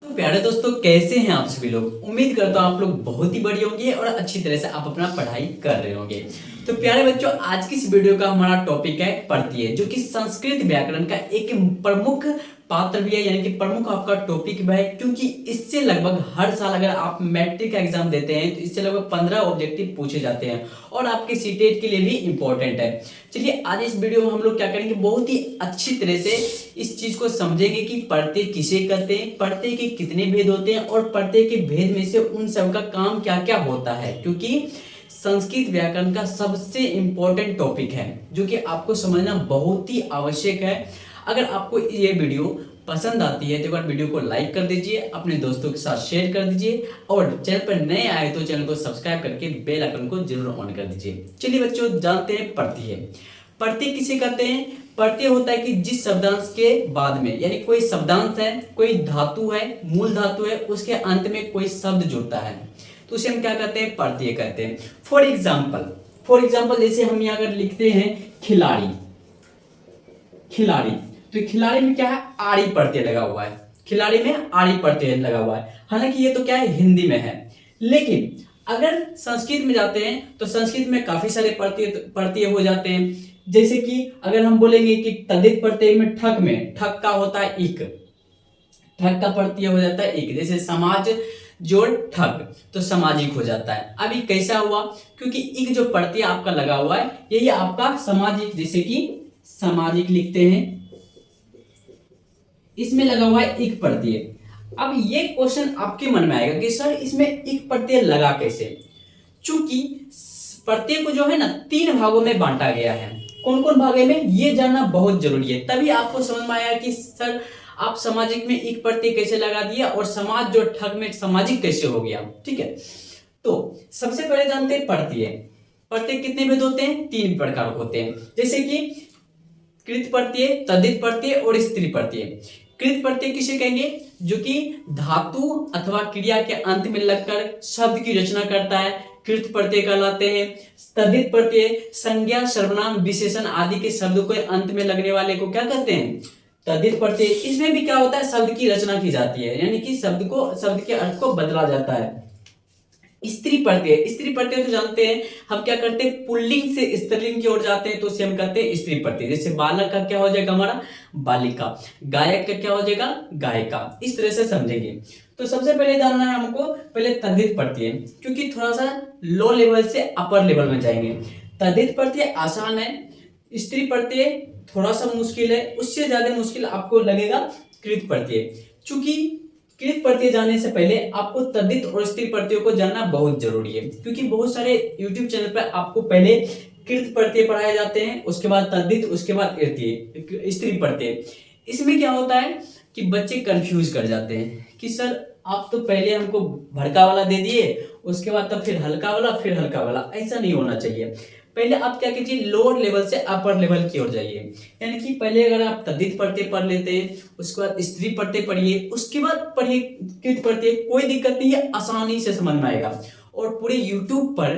तो प्यारे दोस्तों, कैसे हैं आप सभी लोग। उम्मीद करता हूँ आप लोग बहुत ही बढ़िया होंगे और अच्छी तरह से आप अपना पढ़ाई कर रहे होंगे। तो प्यारे बच्चों, आज की इस वीडियो का हमारा टॉपिक है पढ़ती है, जो कि संस्कृत व्याकरण का एक प्रमुख पात्र भी है, यानी कि प्रमुख आपका टॉपिक भी है, क्योंकि इससे लगभग हर साल अगर आप मैट्रिक का एग्जाम देते हैं तो इससे लगभग 15 ऑब्जेक्टिव पूछे जाते हैं और आपके सीटेट के लिए भी इंपॉर्टेंट है। चलिए आज इस वीडियो में हम लोग क्या करेंगे, बहुत ही अच्छी तरह से इस चीज को समझेंगे कि पढ़ते किसे कहते हैं, पढ़ते के कितने भेद होते हैं और पढ़ते के भेद में से उन सब का काम क्या क्या होता है, क्योंकि संस्कृत व्याकरण का सबसे इंपॉर्टेंट टॉपिक है जो कि आपको समझना बहुत ही आवश्यक है। अगर आपको ये वीडियो पसंद आती है तो एक बार वीडियो को लाइक कर दीजिए, अपने दोस्तों के साथ शेयर कर दीजिए और चैनल पर नए आए तो चैनल को सब्सक्राइब करके बेल आइकन को जरूर ऑन कर दीजिए। चलिए बच्चों, जानते हैं पढ़ती है। पढ़ती किसे कहते हैं? प्रत्यय होता है कि जिस शब्दांश के बाद में, यानी कोई शब्दांश है, कोई धातु है, मूल धातु है, उसके अंत में कोई शब्द जुड़ता है तो उसे हम क्या कहते हैं? प्रत्यय कहते हैं। फॉर एग्जाम्पल जैसे हम यहाँ अगर लिखते हैं खिलाड़ी, खिलाड़ी, तो खिलाड़ी में क्या है? आड़ी प्रत्यय लगा हुआ है, खिलाड़ी में आड़ी प्रत्यय लगा हुआ है। हालांकि ये तो क्या है, हिंदी में है, लेकिन अगर संस्कृत में जाते हैं तो संस्कृत में काफी सारे प्रत्यय हो जाते हैं। जैसे कि अगर हम बोलेंगे कि तद्धित प्रत्यय में ठक का होता है इक, ठक का प्रत्यय हो जाता है इक। जैसे समाज जोड़ ठग तो सामाजिक हो जाता है। अभी कैसा हुआ? क्योंकि इक जो प्रत्यय आपका लगा हुआ है यही आपका सामाजिक, जैसे कि सामाजिक लिखते हैं, इसमें लगा हुआ है इक प्रत्यय। अब ये क्वेश्चन आपके मन में आएगा कि सर इसमें इक प्रत्यय लगा कैसे? चूंकि प्रत्यय को जो है ना 3 भागों में बांटा गया है। कौन कौन भागे में, ये जानना बहुत जरूरी है, तभी आपको समझ में आया कि सर आप सामाजिक में एक प्रत्यय कैसे लगा दिया और समाज जो ठग में सामाजिक कैसे हो गया। ठीक है, तो सबसे पहले जानते हैं प्रत्यय। प्रत्यय कितने भेद होते हैं? 3 प्रकार होते हैं, जैसे कि कृत प्रत्यय, तद्धित प्रत्यय और स्त्री प्रत्यय। कृत प्रत्यय किसे कहेंगे? जो कि धातु अथवा क्रिया के अंत में लगकर शब्द की रचना करता है, कृत प्रत्यय कहलाते हैं। तद्धित प्रत्यय संज्ञा, सर्वनाम, विशेषण आदि के शब्द को अंत में लगने वाले को क्या कहते हैं? तद्धित प्रत्यय। इसमें भी क्या होता है, शब्द की रचना की जाती है, यानी कि शब्द के अर्थ को बदला जाता है। स्त्री प्रत्यय तो जानते हैं हम क्या करते हैं, पुल्लिंग से स्त्रीलिंग की ओर जाते हैं तो उसे हम कहते हैं स्त्री प्रत्यय। जैसे बालक का क्या हो जाएगा हमारा? बालिका। गायक का क्या हो जाएगा? गायिका। इस तरह से समझेंगे। तो सबसे पहले जानना है हमको पहले तद्धित प्रत्यय, क्योंकि थोड़ा सा लो लेवल से अपर लेवल में जाएंगे। तद्धित प्रत्यय आसान है, स्त्री प्रत्यय थोड़ा सा मुश्किल है, उससे ज्यादा मुश्किल आपको लगेगा कृत प्रत्यय। चूंकि कृत प्रत्यय जानने से पहले आपको तद्धित और स्त्री प्रत्ययों को जानना बहुत जरूरी है, क्योंकि बहुत सारे YouTube चैनल पर आपको पहले कृत प्रत्यय पढ़ाए जाते हैं, उसके बाद तद्धित, उसके बाद स्त्री प्रत्यय। इसमें क्या होता है कि बच्चे कंफ्यूज कर जाते हैं कि सर आप तो पहले हमको भड़का वाला दे दिए, उसके बाद तब फिर हल्का वाला, फिर हल्का वाला। ऐसा नहीं होना चाहिए। पहले आप क्या कीजिए, लोअर लेवल से अपर लेवल की ओर जाइए। यानी कि पहले अगर आप तद्धित प्रत्यय पढ़ लेते हैं, उसके बाद स्त्री प्रत्यय पढ़िए, उसके बाद पढ़िए कृत प्रत्यय, कोई दिक्कत नहीं है, आसानी से समझ में आएगा। और पूरे यूट्यूब पर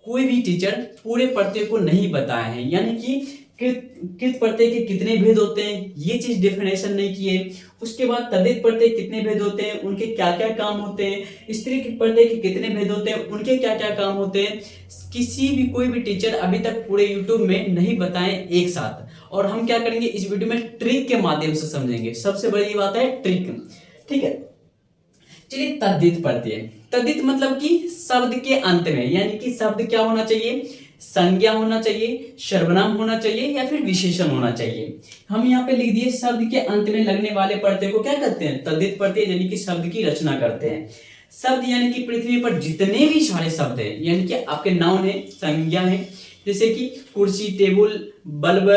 कोई भी टीचर पूरे प्रत्यय को नहीं बताए हैं, यानी कि कृत प्रत्यय के कितने भेद होते हैं ये चीज डेफिनेशन नहीं किए। उसके बाद तद्धित प्रत्यय कितने भेद होते हैं, उनके क्या क्या काम होते हैं, स्त्री प्रत्यय के कितने भेद होते हैं, उनके क्या क्या काम होते हैं, किसी भी कोई भी टीचर अभी तक पूरे यूट्यूब में नहीं बताए एक साथ। और हम क्या करेंगे, इस वीडियो में ट्रिक के माध्यम से समझेंगे। सबसे बड़ी बात है ट्रिक। ठीक है, चलिए तद्धित प्रत्यय। तद्धित मतलब कि शब्द के अंत में, यानी कि शब्द क्या होना चाहिए? संज्ञा होना चाहिए, सर्वनाम होना चाहिए या फिर विशेषण होना चाहिए। हम यहाँ पे लिख दिए शब्द के अंत में लगने वाले प्रत्यय को क्या कहते हैं? तद्धित प्रत्यय, यानी कि शब्द की रचना करते हैं। शब्द यानी कि पृथ्वी पर जितने भी सारे शब्द हैं, यानी कि आपके नाउन है, संज्ञा है, जैसे कि कुर्सी, टेबल, बल्ब,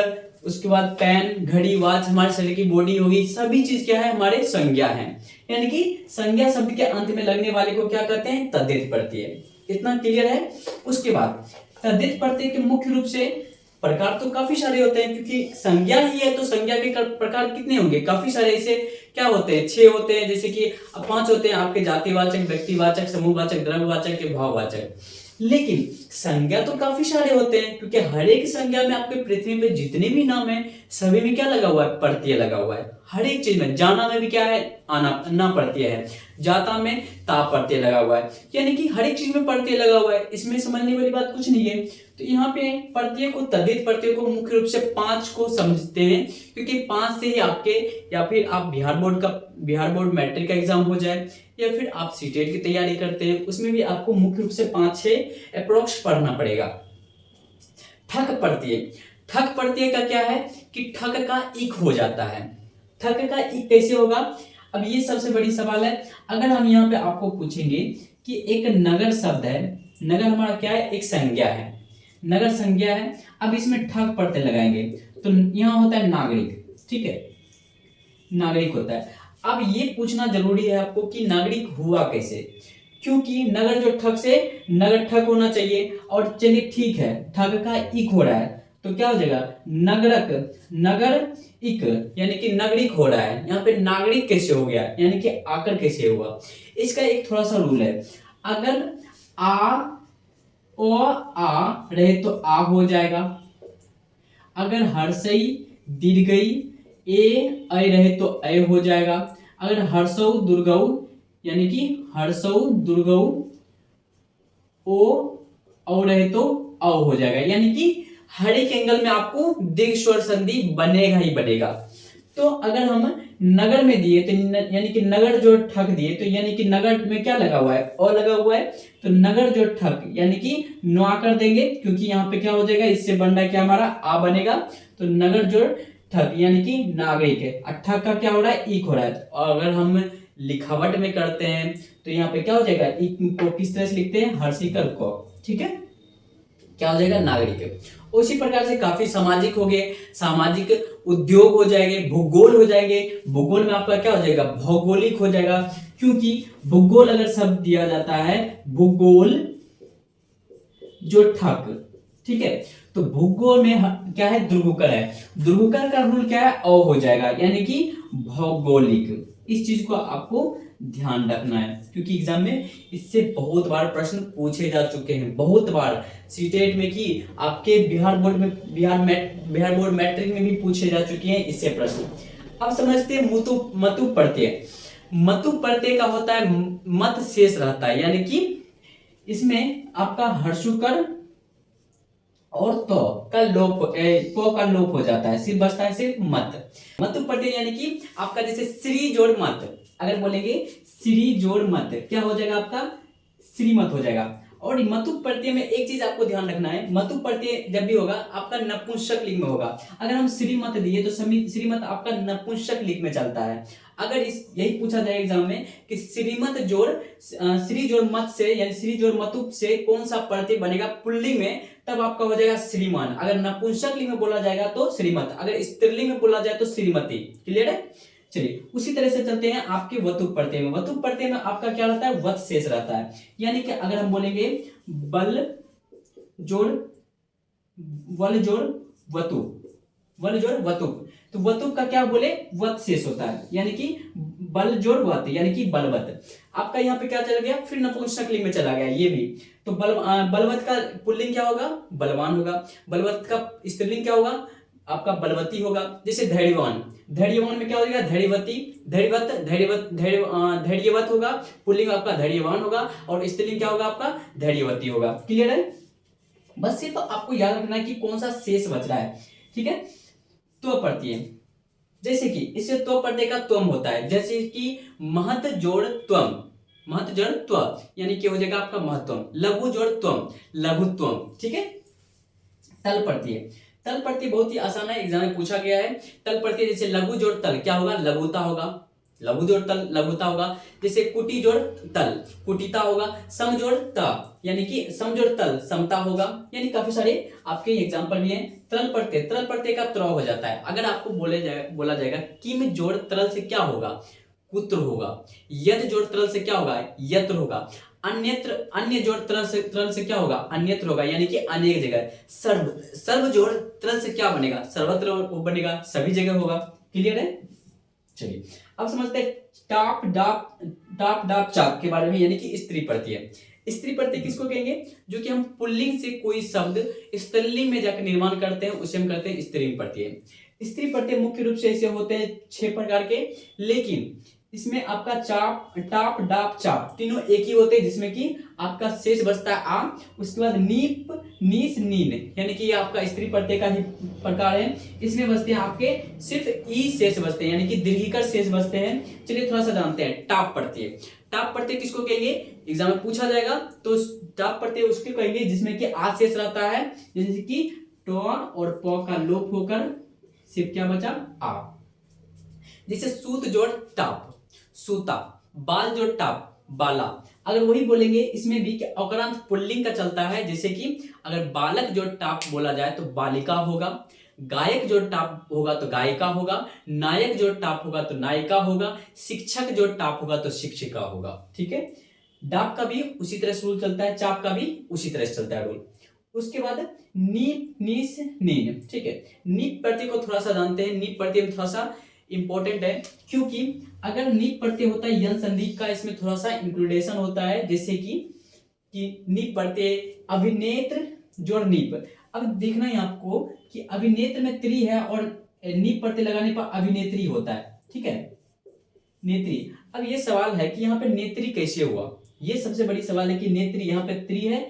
उसके बाद पेन, घड़ी, वॉच, हमारे शरीर की बॉडी होगी, सभी चीज क्या है? हमारे संज्ञा है। यानी कि संज्ञा शब्द के अंत में लगने वाले को क्या कहते हैं? तद्धित प्रत्यय। इतना क्लियर है? उसके बाद तद्धित प्रत्यय के मुख्य रूप से प्रकार तो काफी सारे होते हैं, क्योंकि संज्ञा ही है तो संज्ञा के प्रकार कितने होंगे? काफी सारे। ऐसे क्या होते हैं? 6 होते हैं, जैसे कि 5 होते हैं आपके जातिवाचक, व्यक्तिवाचक, समूहवाचक, द्रव्यवाचक, भाववाचक। लेकिन संज्ञा तो काफी सारे होते हैं, क्योंकि हर एक संज्ञा में आपके पृथ्वी पे जितने भी नाम है सभी में क्या लगा हुआ है? प्रत्यय लगा हुआ है। हर एक चीज में, जाना में भी क्या है, आना ना प्रत्यय है, जाता में ता प्रत्यय लगा हुआ है, यानी कि हर एक चीज में प्रत्यय लगा हुआ है, इसमें समझने वाली बात कुछ नहीं है। तो यहाँ पे प्रत्यय को, तद्धित प्रत्यय को मुख्य रूप से 5 को समझते हैं, क्योंकि 5 से ही आपके, या फिर आप बिहार बोर्ड मैट्रिक का एग्जाम हो जाए, या फिर आप सीटेट की तैयारी करते हैं, उसमें भी आपको मुख्य रूप से 5-6 अप्रोक्स पढ़ना पड़ेगा। ठक प्रत्यय, ठक प्रत्यय का क्या है कि ठक का इक हो जाता है। ठक का इक कैसे होगा, अब ये सबसे बड़ी सवाल है। अगर हम यहाँ पे आपको पूछेंगे कि एक नगर शब्द है, नगर हमारा क्या है, एक संज्ञा है, नगर संज्ञा है, अब इसमें ठक प्रत्यय लगाएंगे तो यहाँ होता है नागरिक, ठीक है, नागरिक होता है। अब ये पूछना जरूरी है आपको कि नागरिक हुआ कैसे, क्योंकि नगर जो ठक से, नगर ठक होना चाहिए, और चलिए ठीक है ठक का इक हो रहा है तो क्या हो जाएगा, नगरक, नगर इक, यानी कि नागरिक हो रहा है। यहाँ पे नागरिक कैसे हो गया, यानी कि आकर कैसे हुआ, इसका एक थोड़ा सा रूल है। अगर आ ओ आ रहे तो आ हो जाएगा, अगर हर्षई दीर्घई ए ऐ रहे तो ऐ हो जाएगा, अगर हर्षौ दुर्गौ यानी कि हर्षौ दुर्गौ ओ औ रहे तो औ हो जाएगा, यानी कि हर एक एंगल में आपको दीर्घ स्वर संधि बनेगा ही बनेगा। तो अगर हम नगर में दिए तो यानी कि नगर जो ठक दिए तो यानी कि नगर में क्या लगा हुआ है, अ लगा हुआ है, तो नगर जो ठक यानी कि नुआ कर देंगे, क्योंकि यहाँ पे क्या हो जाएगा, इससे बन रहा है क्या हमारा आ बनेगा, तो नगर जो ठक यानी कि नागरिक है, ठक का क्या हो रहा है, इक हो रहा है। और अगर हम लिखावट में करते हैं तो यहाँ पे क्या हो जाएगा, इक को किस तरह से लिखते हैं, हर्षिकर को, ठीक है, क्या हो जाएगा, नागरिक। उसी प्रकार से काफी सामाजिक हो गए, सामाजिक उद्योग हो जाएंगे, भूगोल हो जाएंगे, भूगोल में आपका क्या हो जाएगा, भौगोलिक हो जाएगा, क्योंकि भूगोल अगर शब्द दिया जाता है, भूगोल जो ठक, ठीक है, तो भूगोल में क्या है, दुर्गुकर है, दुर्गुकर का रूल क्या है, अ हो जाएगा, यानी कि भौगोलिक। इस चीज को आपको ध्यान रखना है, क्योंकि एग्जाम में इससे बहुत बार प्रश्न पूछे जा चुके हैं, बहुत बार सीटेट में की, आपके बिहार बोर्ड में, बिहार बोर्ड मैट्रिक में भी पूछे जा चुके हैं इससे प्रश्न। अब समझते हैं मतु प्रत्यय। मतु प्रत्यय का होता है मत शेष रहता है, यानी कि इसमें आपका हर्षुकर और तो का लोप, को का लोप हो जाता है, सिर्फ बचता है सिर्फ मत। मतु प्रत्यय यानी कि आपका जैसे श्री जोड़ मत, अगर बोलेंगे श्री जोड़ मत, क्या हो जाएगा आपका, श्रीमत हो जाएगा। और मतु प्रत्यय में एक चीज आपको ध्यान रखना है, मतु प्रत्यय जब भी होगा आपका नपुंसक लिंग में होगा। अगर हम श्रीमत दिए तो श्रीमत आपका नपुंसक लिंग में चलता है। अगर इस यही पूछा जाए एग्जाम में कि श्रीमत जोड़ श्री जोड़ मत से, यानी श्री जोड़ मतु से कौन सा प्रत्यय बनेगा पुल्लिंग में, तब आपका हो जाएगा श्रीमान। अगर नपुंसक लिंग में बोला जाएगा तो श्रीमत, अगर स्त्रीलिंग में बोला जाए तो श्रीमती। क्लियर है, चलिए उसी तरह से चलते हैं आपके वतु प्रत्यय में। वतु प्रत्यय में आपका क्या रहता है, वत शेष रहता है, यानी कि अगर हम बोलेंगे बल जोड़ वल जोड़ वतु, वल जोड़ वतु, तो वतु का क्या बोले, वत शेष होता है, यानी कि बल जोड़ वत, यानी कि बलवत। आपका यहाँ पे क्या चला गया, फिर नपुंसक लिंग में चला गया ये भी। तो बलवत का पुल्लिंग क्या होगा, बलवान होगा। बलवत का स्त्रीलिंग क्या होगा, आपका बलवती होगा। जैसे धैर्यवान, धैर्यवान में क्या हो जाएगा, धैर्यवती, धैर्यवत, धैर्यवत होगा, पुल्लिंग आपका धैर्यवान होगा, और स्त्रीलिंग क्या होगा आपका, धैर्यवती होगा। क्लियर है, बस ये तो आपको याद रखना है कि कौन सा शेष बच रहा है, ठीक है। तो प्रत्यय, जैसे कि इससे तो प्रत्यय का त्वम होता है, जैसे कि महत जोड़ त्वम, महत जोड़ त्व, यानी कि हो जाएगा आपका महत्वम। लघु जोड़ त्वम, लघुत्वम, ठीक है। तल प्रत्यय, तल प्रत्यय बहुत ही आसान है, एग्जाम में पूछा गया है। तल प्रत्यय जैसे लघु जोड़ तल क्या होगा, लघुता होगा, लघु जोड़ तल लघुता होगा। जैसे कुटी जोड़ तल कुटिता होगा। सम जोड़ त यानी कि सम जोड़ तल समता होगा, यानी काफी सारे आपके एग्जांपल भी हैं। तरल प्रत्यय का त्र हो जाता है। अगर आपको बोला जाएगा किम जोड़ तरल से क्या होगा, कुत्र होगा। यद जोड़ तरल से क्या होगा, यत्र होगा। अन्यत्र, अन्य जोड़ तरल से क्या होगा, अन्यत्र होगा, यानी कि अनेक जगह। सर्व जोड़ तरल से क्या बनेगा, सर्वत्र बनेगा, सभी जगह होगा। क्लियर है, चलिए अब समझते हैं टाप डाप चाप के बारे में, यानी कि स्त्री प्रत्यय। स्त्री प्रत्यय किसको कहेंगे, जो कि हम पुल्लिंग से कोई शब्द स्त्रीलिंग में जाकर निर्माण करते हैं, उसे हम कहते हैं स्त्रीलिंग प्रत्यय। स्त्री प्रत्यय मुख्य रूप से ऐसे होते हैं 6 प्रकार के, लेकिन इसमें आपका चाप, टाप, डाप, चाप तीनों एक ही होते हैं, जिसमें कि आपका शेष बचता है आ, उसके बाद नीप, नीस, नीन, यानी कि ये आपका स्त्री प्रत्यय का ही प्रकार है। इसमें बचते हैं आपके सिर्फ ई शेष बचते हैं, यानी कि दीर्घिकर शेष बचते हैं। चलिए थोड़ा सा जानते हैं टाप प्रत्यय। टाप प्रत्यय किसको कहेंगे, एग्जाम में पूछा जाएगा, तो टाप प्रत्यय उसको कहेंगे जिसमें कि आ शेष रहता है, जैसे कि ट और प का लोप होकर सिर्फ क्या बचा, आ। जैसे सूत जोड़ टाप, सूता, बाल जोड़ टाप, बाला। अगर वही बोलेंगे इसमें भी कि अकरांत पुल्लिंग का चलता है, जैसे कि अगर बालक जोड़ टाप बोला जाए तो बालिका होगा, गायक जोड़ टाप होगा तो गायिका होगा, नायक जोड़ टाप होगा तो नायिका होगा, शिक्षक जोड़ टाप होगा तो शिक्षिका होगा। ठीक है, डाप का भी उसी तरह से रूल चलता है, चाप का भी उसी तरह से चलता है रूल। उसके बाद नीप, नीस, नीन। ठीक है, नीप प्रत्यय को थोड़ा सा जानते हैं। नीप प्रत्यय में थोड़ा सा इंपॉर्टेंट है, क्योंकि अगर नीप प्रत्यय होता है यन संधि का, इसमें थोड़ा सा इंक्लूडेशन होता है, जैसे कि नीप प्रत्यय अभिनेत्र जोड़ नीप। अब देखना है आपको कि अभिनेत्र में त्रि है और नीप प्रत्यय लगाने पर अभिनेत्री होता है। ठीक है, नेत्री। अब ये सवाल है कि यहाँ पे नेत्री कैसे हुआ, ये सबसे बड़ी सवाल है कि नेत्री यहाँ पे त्रि है,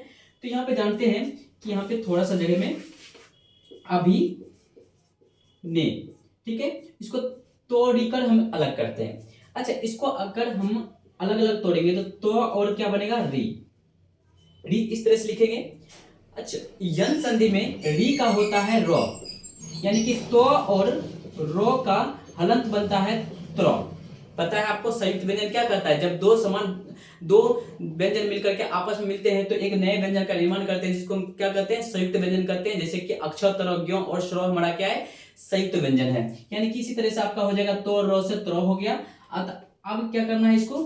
तो यहाँ पे जानते हैं कि यहाँ पे थोड़ा सा जगह में अभी ने, ठीक है, इसको तोड़कर हम अलग करते हैं। अच्छा, इसको अगर हम अलग अलग तोड़ेंगे तो और क्या बनेगा, री। री इस तरह से लिखेंगे। अच्छा, यन संधि में री का होता है रो, यानी कि तो और रो का हलंत बनता है त्रो। पता है आपको संयुक्त व्यंजन क्या करता है, जब दो व्यंजन मिलकर के आपस में मिलते हैं तो एक नए व्यंजन का निर्माण करते हैं, जिसको हम क्या करते हैं, संयुक्त व्यंजन करते हैं। जैसे कि अक्षर, तरो, ज्ञो और श्रो हमारा क्या है, संयुक्त व्यंजन है। यानी कि इसी तरह से आपका हो जाएगा तो रो से त्रो हो गया। अब क्या करना है, इसको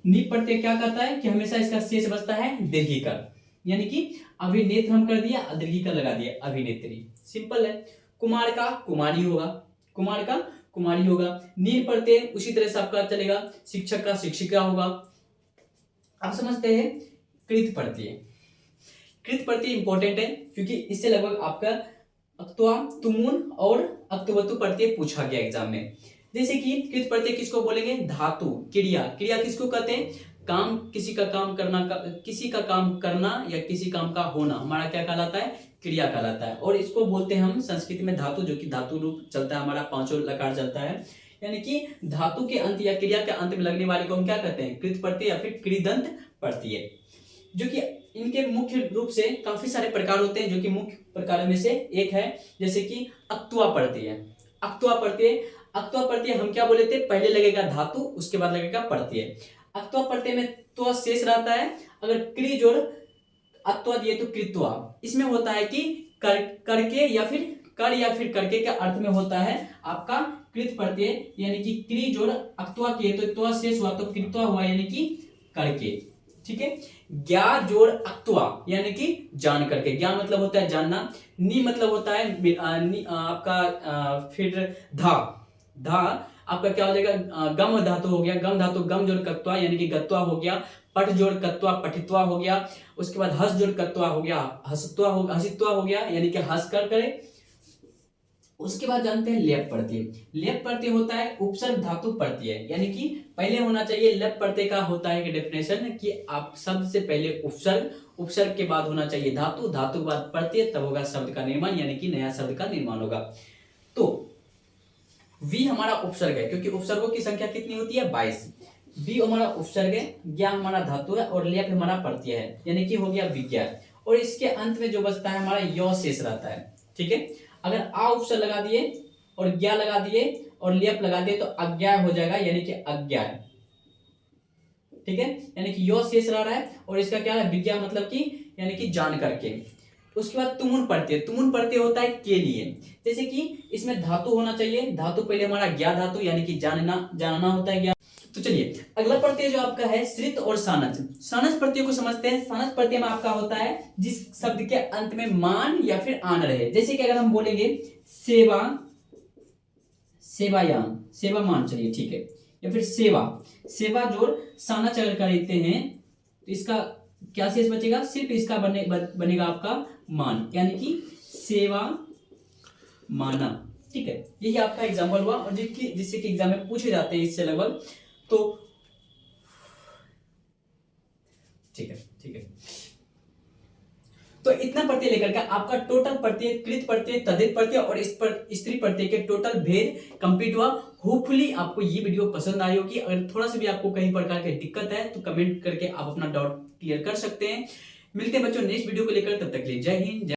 नीप प्रत्यय क्या करता है कि हमेशा इसका शेष बचता है दीर्घिकार, यानी कि अभिनेत्र हम कर दिया, दीर्घिकार लगा दिया, अभिनेत्री। सिंपल है। कुमार का कुमारी होगा, कुमार का कुमारी होगा। नील प्रत्यय उसी तरह से आपका चलेगा, शिक्षक का शिक्षिका होगा। आप समझते हैं कृत प्रत्यय। कृत प्रत्यय इंपॉर्टेंट है, क्योंकि इससे लगभग आपका अक्त्वा, तुमुन और अक्तवतु प्रत्यय पूछा गया एग्जाम में। जैसे कि कृत प्रत्यय किसको बोलेंगे, धातु, क्रिया। क्रिया किसको कहते हैं, काम, किसी का काम करना, किसी का काम करना या किसी काम का होना हमारा क्या कहलाता है, क्रिया कहलाता है। और इसको बोलते हैं हम संस्कृत में धातु, जो कि धातु रूप चलता है हमारा, पांचों लकार चलता है। यानी कि धातु के अंत या क्रिया के अंत में लगने वाले को हम क्या कहते हैं, कृत प्रत्यय या फिर कृदंत प्रत्यय। जो कि इनके मुख्य रूप से काफी सारे प्रकार होते हैं, जो कि मुख्य प्रकारों में से एक है, जैसे कि अक्त्वा प्रत्यय। अक्त्वा प्रत्यय, अक्त्वा प्रत्यय हम क्या बोले थे, पहले लगेगा धातु, उसके बाद लगेगा प्रत्यय। अक्त्वा प्रत्यय में तो शेष रहता है, अगर क्रि जोड़ अत्वा दिए तो कृत्वा। इसमें होता है कि करके या फिर कर या फिर करके के अर्थ में होता है आपका कृत प्रत्यय, यानी कि क्रि जोड़ अक्त्वा किए तो त्वा शेष हुआ तो कृत्वा हुआ, यानी कि करके। ठीक है, ज्ञा जोड़ अक्त्वा, यानी कि जान करके। ज्ञा मतलब होता है जानना, नी मतलब होता है आपका फिर धा, धा आपका क्या हो जाएगा, गम धातु हो गया, गम धातु गम जोड़ कत्वा, यानी कि गत्वा हो गया। पठ जोड़ कत्वा, पठित्वा हो गया। उसके बाद हस जोड़ कत्वा हो गया, हसत्वा हो, हसित्वा हो गया, यानी कि हंस कर करे। उसके बाद जानते हैं लेप प्रत्यय। लेप प्रत्यय होता है उपसर्ग धातु प्रत्यय, यानी कि पहले होना चाहिए, लेप प्रत्यय का होता है डेफिनेशन कि आप शब्द से पहले उपसर्ग, उपसर्ग के बाद होना चाहिए धातु, धातु के बाद प्रत्यय, तब होगा शब्द का निर्माण, यानी कि नया शब्द का निर्माण होगा। तो वी हमारा उपसर्ग है, क्योंकि उपसर्गों की संख्या कितनी होती है, 22। वी हमारा उपसर्ग है, ज्ञा हमारा धातु है और लेप हमारा प्रत्यय है, यानी कि हो गया विज्ञान। और इसके अंत में जो बचता है हमारा य शेष रहता है। ठीक है, अगर आ उपसर्ग लगा दिए और ज्ञा लगा दिए और लेप लगा दिए तो अज्ञा हो जाएगा, यानी कि अज्ञान। ठीक है, यानी कि यो शेष रह रहा है और इसका क्या है, विज्ञा मतलब कि यानी कि जान करके। उसके बाद तुमुन प्रत्यय। तुमुन प्रत्यय होता है के लिए, जैसे कि इसमें धातु होना चाहिए, धातु पहले हमारा ज्ञा धातु, यानी कि जानना, जानना होता है ज्ञा। तो चलिए अगला प्रत्यय जो आपका है श्रित और सानच। सानच प्रत्यय को समझते हैं। सानच प्रत्यय में आपका होता है जिस शब्द के अंत में मान या फिर आन रहे, जैसे कि अगर हम बोलेंगे सेवा, सेवायान, सेवा मान, चलिए ठीक है, या फिर सेवा, सेवा जोड़ सानच अगर करते हैं तो इसका क्या शेष बचेगा, सिर्फ इसका बनेगा आपका मान, यानी कि सेवा माना। ठीक है, यही आपका एग्जाम्पल हुआ, और जिससे कि एग्जाम में पूछे जाते हैं इससे लगभग। तो ठीक है, ठीक है। तो इतना प्रत्यय लेकर के आपका टोटल प्रत्यय, कृत प्रत्यय, तद्धित प्रत्यय और इस पर स्त्री प्रत्यय के टोटल भेद कंप्लीट हुआ। होपफुली आपको ये वीडियो पसंद आई होगी। अगर थोड़ा सा भी आपको कहीं प्रकार की दिक्कत है तो कमेंट करके आप अपना डाउट क्लियर कर सकते हैं। मिलते हैं बच्चों नेक्स्ट वीडियो को लेकर, तब तक के लिए जय हिंद।